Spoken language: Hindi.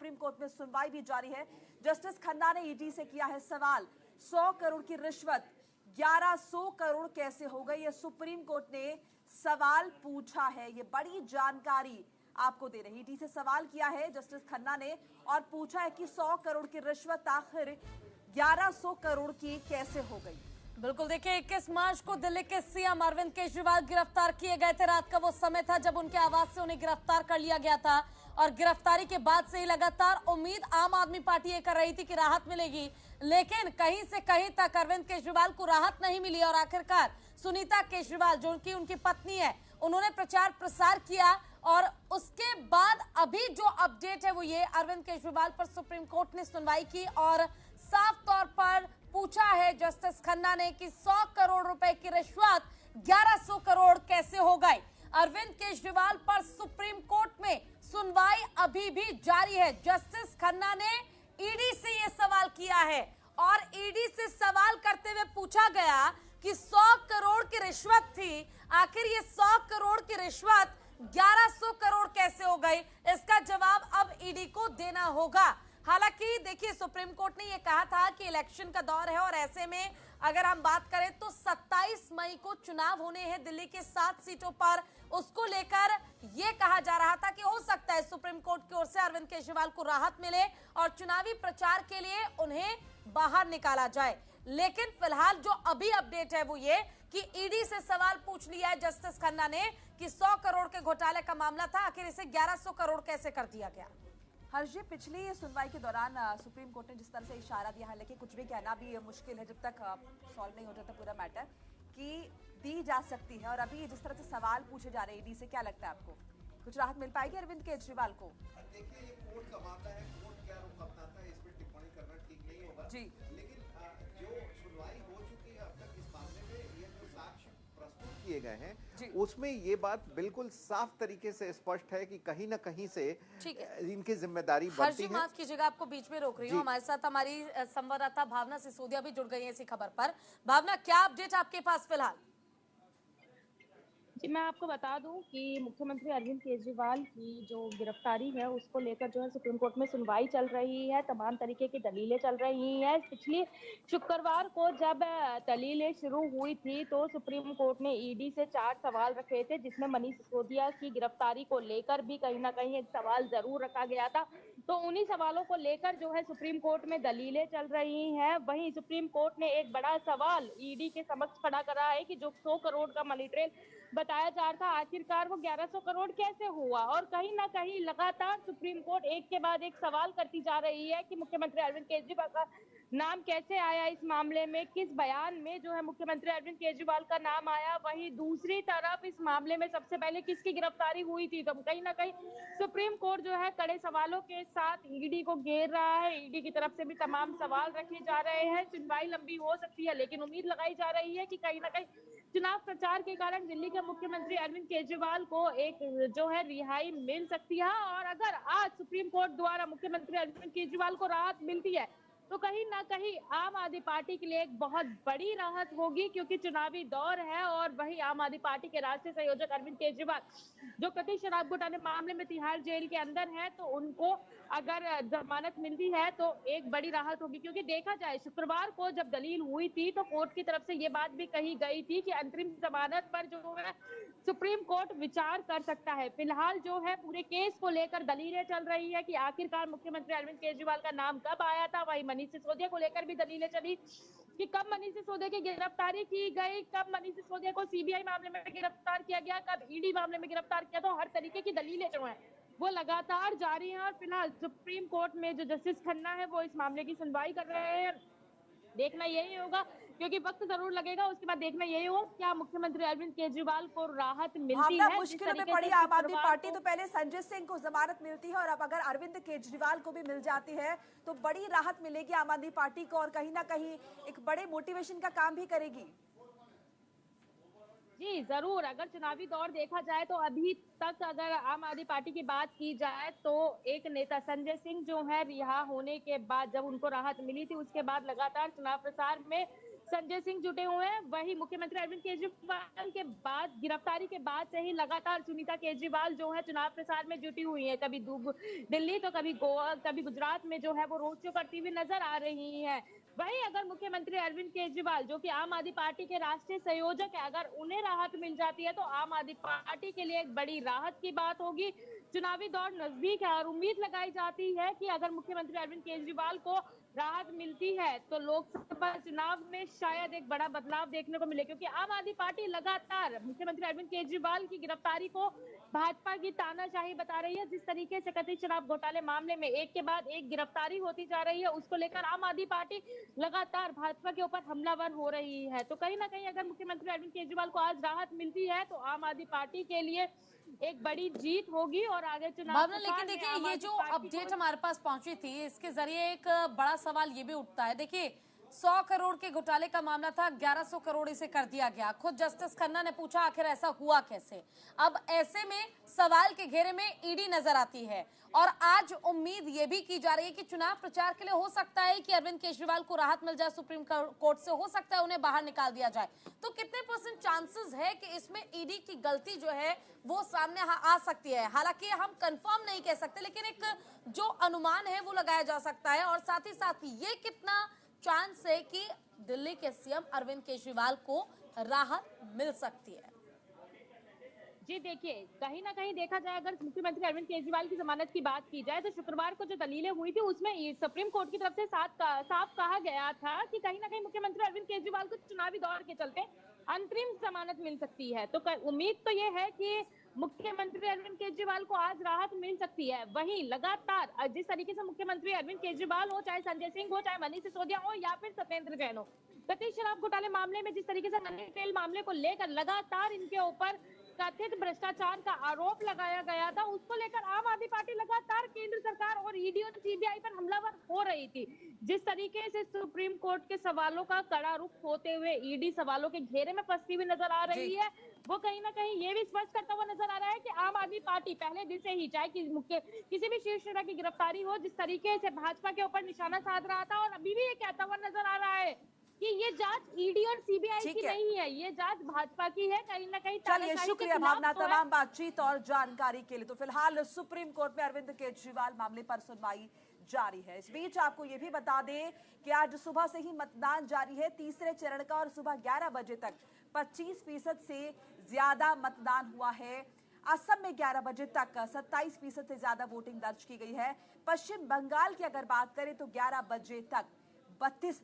सुप्रीम कोर्ट में सुनवाई भी जारी है। जस्टिस खन्ना ने ईडी से किया है सवाल, 100 करोड़ की रिश्वत 1100 करोड़ कैसे हो गई? ये सुप्रीम कोर्ट ने सवाल पूछा है। ये बड़ी जानकारी आपको दे रही। ईडी से सवाल किया है जस्टिस खन्ना ने और पूछा है कि 100 करोड़ की रिश्वत आखिर 1100 करोड़ की कैसे हो गई? बिल्कुल, देखिए 21 मार्च को दिल्ली के सीएम अरविंद केजरीवाल गिरफ्तार किए गए थे। रात का वो समय था जब उनके आवास से उन्हें गिरफ्तार कर लिया गया था और गिरफ्तारी के बाद से ही लगातार उम्मीद आम आदमी पार्टी ये कर रही थी कि राहत मिलेगी, लेकिन कहीं से कहीं तक अरविंद केजरीवाल को राहत नहीं मिली और आखिरकार सुनीता केजरीवाल जो कि उनकी पत्नी है, उन्होंने प्रचार प्रसार किया और उसके बाद अभी जो अपडेट है वो ये, अरविंद केजरीवाल पर सुप्रीम कोर्ट ने सुनवाई की और साफ तौर पर पूछा है जस्टिस खन्ना ने कि 100 करोड़ रुपए की रिश्वत 1100 करोड़ कैसे हो गई। अरविंद केजरीवाल पर सुप्रीम कोर्ट में सुनवाई अभी भी जारी है। जस्टिस खन्ना ने ईडी से यह सवाल किया है और ईडी से सवाल करते हुए पूछा गया कि 100 करोड़ की रिश्वत थी, आखिर ये 100 करोड़ की रिश्वत 1100 करोड़ कैसे हो गई? इसका जवाब अब ईडी को देना होगा। हालांकि देखिए, सुप्रीम कोर्ट ने यह कहा था कि इलेक्शन का दौर है और ऐसे में अगर हम बात करें तो 27 मई को चुनाव होने हैं दिल्ली के 7 सीटों पर। उसको लेकर यह कहा जा रहा था कि हो सकता है सुप्रीम कोर्ट की ओर से अरविंद केजरीवाल को राहत मिले और चुनावी प्रचार के लिए उन्हें बाहर निकाला जाए। लेकिन फिलहाल जो अभी अपडेट है वो ये कि ईडी से सवाल पूछ लिया है जस्टिस खन्ना ने कि 100 करोड़ के घोटाले का मामला था, आखिर इसे 1100 करोड़ कैसे कर दिया गया। हर्ष जी, पिछली सुनवाई के दौरान सुप्रीम कोर्ट ने जिस तरह से इशारा दिया, हालांकि कुछ भी कहना भी मुश्किल है जब तक सॉल्व नहीं हो जाता पूरा मैटर, कि दी जा सकती है, और अभी जिस तरह से सवाल पूछे जा रहे हैं ईडी से, क्या लगता है आपको कुछ राहत मिल पाएगी अरविंद केजरीवाल को? देखिए, ये कोर्ट का मामला है, कोर्ट क्या रुख अपनाता है इस पर टिप्पणी करना ठीक नहीं होगा जी। लेकिन जो सुनवाई हो चुकी है अब तक इस मामले में, ये जो साक्ष्य प्रस्तुत किए गए हैं उसमें ये बात बिल्कुल साफ तरीके से स्पष्ट है कि कहीं ना कहीं से इनकी जिम्मेदारी बनती है। माफ कीजिएगा, आपको बीच में रोक रही हूँ। हमारे साथ हमारी संवाददाता भावना सिसोदिया भी जुड़ गई है इसी खबर पर। भावना, क्या अपडेट आपके पास फिलहाल? जी, मैं आपको बता दूं कि मुख्यमंत्री अरविंद केजरीवाल की जो गिरफ्तारी है उसको लेकर जो है सुप्रीम कोर्ट में सुनवाई चल रही है। तमाम तरीके की दलीलें चल रही हैं। पिछली शुक्रवार को जब दलीलें शुरू हुई थी तो सुप्रीम कोर्ट ने ईडी से 4 सवाल रखे थे, जिसमें मनीष सिसोदिया की गिरफ्तारी को लेकर भी कहीं ना कहीं एक सवाल जरूर रखा गया था। तो उन्हीं सवालों को लेकर जो है सुप्रीम कोर्ट में दलीलें चल रही हैं। वहीं सुप्रीम कोर्ट ने एक बड़ा सवाल ईडी के समक्ष खड़ा करा है कि जो 100 करोड़ का मनी ट्रेल बताया जा रहा था, आखिरकार वो 1100 करोड़ कैसे हुआ। और कहीं ना कहीं लगातार सुप्रीम कोर्ट एक के बाद एक सवाल करती जा रही है कि मुख्यमंत्री अरविंद केजरीवाल का नाम कैसे आया इस मामले में, किस बयान में जो है मुख्यमंत्री अरविंद केजरीवाल का नाम आया। वहीं दूसरी तरफ इस मामले में सबसे पहले किसकी गिरफ्तारी हुई थी। तो कहीं ना कहीं सुप्रीम कोर्ट जो है कड़े सवालों के साथ ईडी को घेर रहा है। ईडी की तरफ से भी तमाम सवाल रखे जा रहे हैं। सुनवाई लंबी हो सकती है, लेकिन उम्मीद लगाई जा रही है कि कहीं ना कहीं चुनाव प्रचार के कारण दिल्ली के मुख्यमंत्री अरविंद केजरीवाल को एक जो है रिहाई मिल सकती है। और अगर आज सुप्रीम कोर्ट द्वारा मुख्यमंत्री अरविंद केजरीवाल को राहत मिलती है तो कहीं ना कहीं आम आदमी पार्टी के लिए एक बहुत बड़ी राहत होगी, क्योंकि चुनावी दौर है। और वही आम आदमी पार्टी के राष्ट्रीय संयोजक अरविंद केजरीवाल जो कथित शराब घोटाले मामले में तिहाड़ जेल के अंदर है, तो उनको अगर जमानत मिलती है तो एक बड़ी राहत होगी। क्योंकि देखा जाए शुक्रवार को जब दलील हुई थी तो कोर्ट की तरफ से ये बात भी कही गई थी कि अंतरिम जमानत पर जो है सुप्रीम कोर्ट विचार कर सकता है। फिलहाल जो है पूरे केस को लेकर दलीलें चल रही है कि आखिरकार मुख्यमंत्री अरविंद केजरीवाल का नाम कब आया था। वही मनीष सिसोदिया को लेकर भी दलीलें चली कि कब मनीष सिसोदिया की गिरफ्तारी की गई, कब मनीष सिसोदिया को सीबीआई मामले में गिरफ्तार किया गया, कब ईडी मामले में गिरफ्तार किया। तो हर तरीके की दलीलें जो है वो लगातार जारी है। और फिलहाल सुप्रीम कोर्ट में जो जस्टिस खन्ना है वो इस मामले की सुनवाई कर रहे हैं। देखना यही होगा, क्योंकि वक्त जरूर लगेगा, उसके बाद देखना यही होगा क्या मुख्यमंत्री अरविंद केजरीवाल को राहत मिलती है। मुश्किलों में पड़ी आम आदमी पार्टी, तो पहले संजय सिंह को जमानत मिलती है और अब अगर अरविंद केजरीवाल को भी मिल जाती है तो बड़ी राहत मिलेगी आम आदमी पार्टी को और कहीं ना कहीं एक बड़े मोटिवेशन का काम भी करेगी। जी जरूर, अगर चुनावी दौर देखा जाए तो अभी तक अगर आम आदमी पार्टी की बात की जाए तो एक नेता संजय सिंह जो है रिहा होने के बाद जब उनको राहत मिली थी उसके बाद लगातार चुनाव प्रचार में संजय सिंह जुटे हुए हैं। वही मुख्यमंत्री अरविंद केजरीवाल के बाद गिरफ्तारी के बाद से ही लगातार सुनीता केजरीवाल जो है चुनाव प्रचार में जुटी हुई है, कभी दिल्ली तो कभी गोवा कभी गुजरात में जो है वो रोड शो करती हुई नजर आ रही है। वहीं अगर मुख्यमंत्री अरविंद केजरीवाल जो कि आम आदमी पार्टी के राष्ट्रीय संयोजक है, अगर उन्हें राहत मिल जाती है तो आम आदमी पार्टी के लिए एक बड़ी राहत की बात होगी। चुनावी दौर नजदीक है और उम्मीद लगाई जाती है कि अगर मुख्यमंत्री अरविंद केजरीवाल को राहत मिलती है तो लोकसभा चुनाव में शायद एक बड़ा बदलाव देखने को मिले, क्योंकि आम आदमी पार्टी लगातार मुख्यमंत्री अरविंद केजरीवाल की गिरफ्तारी को भाजपा की तानाशाही बता रही है। जिस तरीके से कथित शराब घोटाले मामले में एक के बाद एक गिरफ्तारी होती जा रही है, उसको लेकर आम आदमी पार्टी लगातार भाजपा के ऊपर हमलावर हो रही है। तो कहीं ना कहीं अगर मुख्यमंत्री अरविंद केजरीवाल को आज राहत मिलती है तो आम आदमी पार्टी के लिए एक बड़ी जीत होगी और आगे चुनाव। भावना, लेकिन देखिए ये जो अपडेट हमारे पास पहुंची थी इसके जरिए एक बड़ा सवाल ये भी उठता है। देखिए 100 करोड़ के घोटाले का मामला था, 1100 करोड़ इसे कर दिया गया। खुद जस्टिस खन्ना ने पूछा आखिर ऐसा हुआ कैसे। अब ऐसे में सवाल के घेरे में ईडी नजर आती है और आज उम्मीद ये भी की जा रही है कि चुनाव प्रचार के लिए हो सकता है कि अरविंद केजरीवाल को राहत मिल जाए सुप्रीम कोर्ट से, हो सकता है उन्हें बाहर निकाल दिया जाए। तो कितने % चांसेस है कि इसमें ईडी की गलती जो है वो सामने आ सकती है। हालांकि हम कंफर्म नहीं कह सकते, लेकिन एक जो अनुमान है वो लगाया जा सकता है। और साथ ही साथ ये कितना चांस है कि दिल्ली के सीएम अरविंद केजरीवाल को राहत मिल सकती है। जी देखिए, कहीं ना कहीं देखा जाए अगर मुख्यमंत्री अरविंद केजरीवाल की जमानत की बात की जाए तो शुक्रवार को जो दलीलें हुई थी उसमें सुप्रीम कोर्ट की तरफ से साफ कहा गया था कि कहीं ना कहीं मुख्यमंत्री अरविंद केजरीवाल को चुनावी दौर के चलते अंतरिम जमानत मिल सकती है। तो उम्मीद तो ये है कि मुख्यमंत्री अरविंद केजरीवाल को आज राहत मिल सकती है। वहीं लगातार जिस तरीके से मुख्यमंत्री अरविंद केजरीवाल हो, चाहे संजय सिंह हो, चाहे मनीष सिसोदिया हो या फिर सत्येंद्र जैन हो, कथित शराब घोटाले मामले में जिस तरीके से नन्ही तेल मामले को लेकर लगातार इनके ऊपर कथित भ्रष्टाचार का आरोप लगाया गया था, उसको लेकर आम आदमी पार्टी लगातार केंद्र सरकार और ईडी और सीबीआई पर हमलावर हो रही थी। जिस तरीके से सुप्रीम कोर्ट के सवालों का कड़ा रुख होते हुए ईडी सवालों के घेरे में फंसती हुई नजर आ रही है, वो कहीं ना कहीं ये भी स्पष्ट करता हुआ नजर आ रहा है कि आम आदमी पार्टी पहले दिन से ही, चाहे किसी भी शीर्ष नेता की गिरफ्तारी हो, जिस तरीके से भाजपा के ऊपर निशाना साध रहा था और अभी भी ये कहता हुआ नजर आ रहा है कि ये जांच ईडी और सीबीआई की नहीं है, ये जांच भाजपा की है। कहीं ना कहीं चलिए, शुक्रिया भावना तमाम बातचीत और जानकारी के लिए। तो फिलहाल सुप्रीम कोर्ट में अरविंद केजरीवाल मामले पर सुनवाई जारी है। इस बीच आपको ये भी बता दें कि आज सुबह से ही मतदान जारी है तीसरे चरण का और सुबह 11 बजे तक 25% से ज्यादा मतदान हुआ है। असम में 11 बजे तक 27% से ज्यादा वोटिंग दर्ज की गई है। पश्चिम बंगाल की अगर बात करें तो 11 बजे तक 32